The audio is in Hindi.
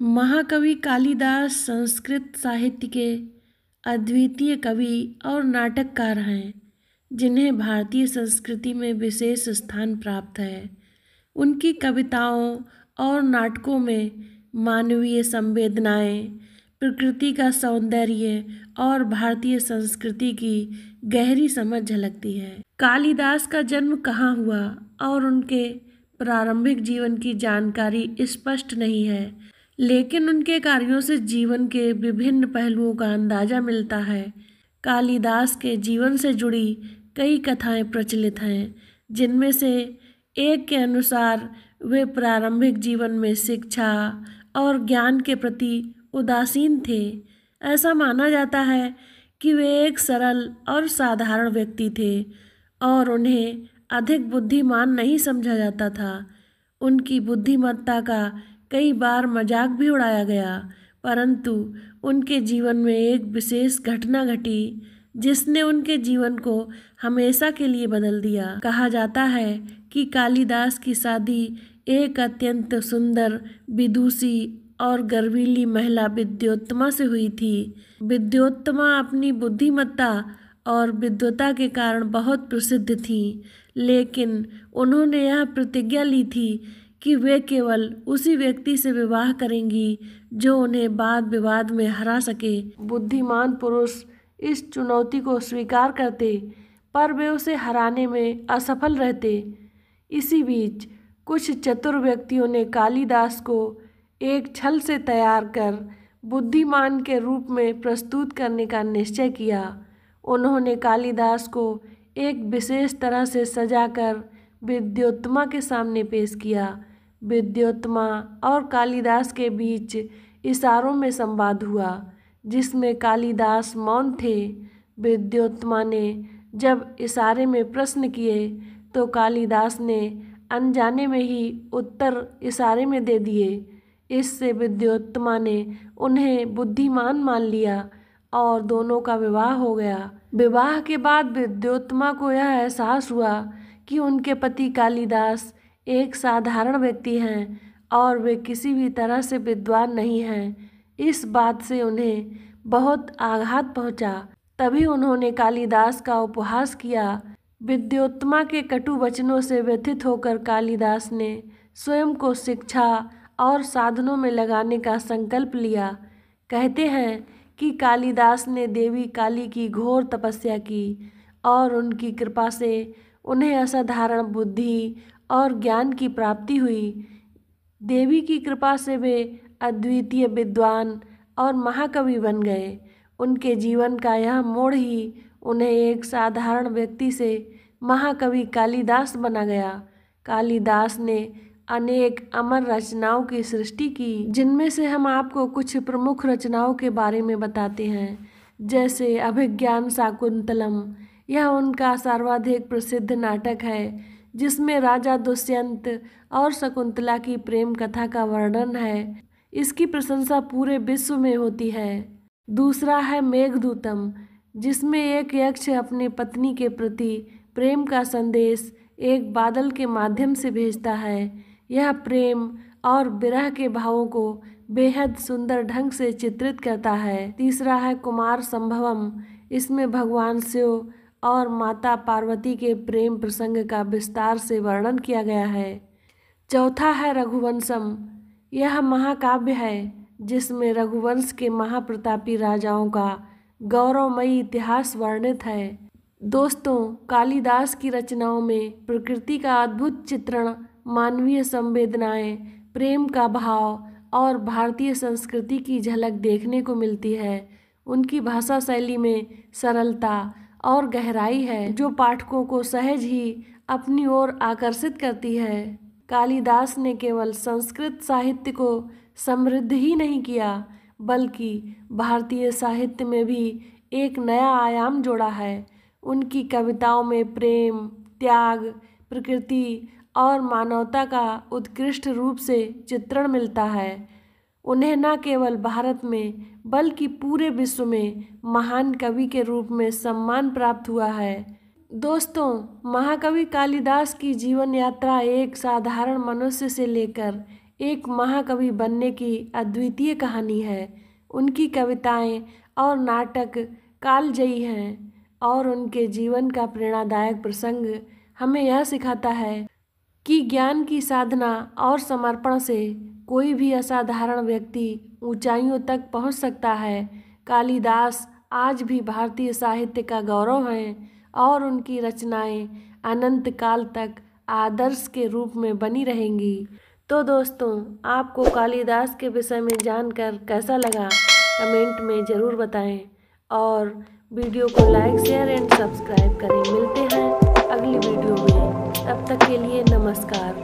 महाकवि कालिदास संस्कृत साहित्य के अद्वितीय कवि और नाटककार हैं, जिन्हें भारतीय संस्कृति में विशेष स्थान प्राप्त है। उनकी कविताओं और नाटकों में मानवीय संवेदनाएं, प्रकृति का सौंदर्य और भारतीय संस्कृति की गहरी समझ झलकती है। कालिदास का जन्म कहाँ हुआ और उनके प्रारंभिक जीवन की जानकारी स्पष्ट नहीं है, लेकिन उनके कार्यों से जीवन के विभिन्न पहलुओं का अंदाजा मिलता है। कालिदास के जीवन से जुड़ी कई कथाएं प्रचलित हैं, जिनमें से एक के अनुसार वे प्रारंभिक जीवन में शिक्षा और ज्ञान के प्रति उदासीन थे। ऐसा माना जाता है कि वे एक सरल और साधारण व्यक्ति थे और उन्हें अधिक बुद्धिमान नहीं समझा जाता था। उनकी बुद्धिमत्ता का कई बार मजाक भी उड़ाया गया, परंतु उनके जीवन में एक विशेष घटना घटी जिसने उनके जीवन को हमेशा के लिए बदल दिया। कहा जाता है कि कालिदास की शादी एक अत्यंत सुंदर, विदुषी और गर्वीली महिला विद्योत्तमा से हुई थी। विद्योत्तमा अपनी बुद्धिमत्ता और विद्वता के कारण बहुत प्रसिद्ध थीं, लेकिन उन्होंने यह प्रतिज्ञा ली थी कि वे केवल उसी व्यक्ति से विवाह करेंगी जो उन्हें वाद विवाद में हरा सके। बुद्धिमान पुरुष इस चुनौती को स्वीकार करते, पर वे उसे हराने में असफल रहते। इसी बीच कुछ चतुर व्यक्तियों ने कालिदास को एक छल से तैयार कर बुद्धिमान के रूप में प्रस्तुत करने का निश्चय किया। उन्होंने कालिदास को एक विशेष तरह से सजाकर विद्योत्तमा के सामने पेश किया। विद्योत्तमा और कालिदास के बीच इशारों में संवाद हुआ, जिसमें कालिदास मौन थे। विद्योत्तमा ने जब इशारे में प्रश्न किए तो कालिदास ने अनजाने में ही उत्तर इशारे में दे दिए। इससे विद्योत्तमा ने उन्हें बुद्धिमान मान लिया और दोनों का विवाह हो गया। विवाह के बाद विद्योत्तमा को यह एहसास हुआ कि उनके पति कालिदास एक साधारण व्यक्ति हैं और वे किसी भी तरह से विद्वान नहीं हैं। इस बात से उन्हें बहुत आघात पहुंचा। तभी उन्होंने कालिदास का उपहास किया। विद्योत्तमा के कटु वचनों से व्यथित होकर कालिदास ने स्वयं को शिक्षा और साधनों में लगाने का संकल्प लिया। कहते हैं कि कालिदास ने देवी काली की घोर तपस्या की और उनकी कृपा से उन्हें असाधारण बुद्धि और ज्ञान की प्राप्ति हुई। देवी की कृपा से वे अद्वितीय विद्वान और महाकवि बन गए। उनके जीवन का यह मोड़ ही उन्हें एक साधारण व्यक्ति से महाकवि कालिदास बना गया। कालिदास ने अनेक अमर रचनाओं की सृष्टि की, जिनमें से हम आपको कुछ प्रमुख रचनाओं के बारे में बताते हैं, जैसे अभिज्ञान शाकुंतलम। यह उनका सर्वाधिक प्रसिद्ध नाटक है, जिसमें राजा दुष्यंत और शकुंतला की प्रेम कथा का वर्णन है। इसकी प्रशंसा पूरे विश्व में होती है। दूसरा है मेघदूतम, जिसमें एक यक्ष अपनी पत्नी के प्रति प्रेम का संदेश एक बादल के माध्यम से भेजता है। यह प्रेम और विरह के भावों को बेहद सुंदर ढंग से चित्रित करता है। तीसरा है कुमार संभवम। इसमें भगवान शिव और माता पार्वती के प्रेम प्रसंग का विस्तार से वर्णन किया गया है। चौथा है रघुवंशम। यह महाकाव्य है, जिसमें रघुवंश के महाप्रतापी राजाओं का गौरवमयी इतिहास वर्णित है। दोस्तों, कालिदास की रचनाओं में प्रकृति का अद्भुत चित्रण, मानवीय संवेदनाएं, प्रेम का भाव और भारतीय संस्कृति की झलक देखने को मिलती है। उनकी भाषा शैली में सरलता और गहराई है, जो पाठकों को सहज ही अपनी ओर आकर्षित करती है। कालिदास ने केवल संस्कृत साहित्य को समृद्ध ही नहीं किया, बल्कि भारतीय साहित्य में भी एक नया आयाम जोड़ा है। उनकी कविताओं में प्रेम, त्याग, प्रकृति और मानवता का उत्कृष्ट रूप से चित्रण मिलता है। उन्हें न केवल भारत में बल्कि पूरे विश्व में महान कवि के रूप में सम्मान प्राप्त हुआ है। दोस्तों, महाकवि कालिदास की जीवन यात्रा एक साधारण मनुष्य से लेकर एक महाकवि बनने की अद्वितीय कहानी है। उनकी कविताएं और नाटक कालजयी हैं और उनके जीवन का प्रेरणादायक प्रसंग हमें यह सिखाता है कि ज्ञान की साधना और समर्पण से कोई भी असाधारण व्यक्ति ऊंचाइयों तक पहुंच सकता है। कालिदास आज भी भारतीय साहित्य का गौरव हैं और उनकी रचनाएं अनंत काल तक आदर्श के रूप में बनी रहेंगी। तो दोस्तों, आपको कालिदास के विषय में जानकर कैसा लगा कमेंट में ज़रूर बताएं और वीडियो को लाइक शेयर एंड सब्सक्राइब करें। मिलते हैं अगली वीडियो में, तब तक के लिए नमस्कार।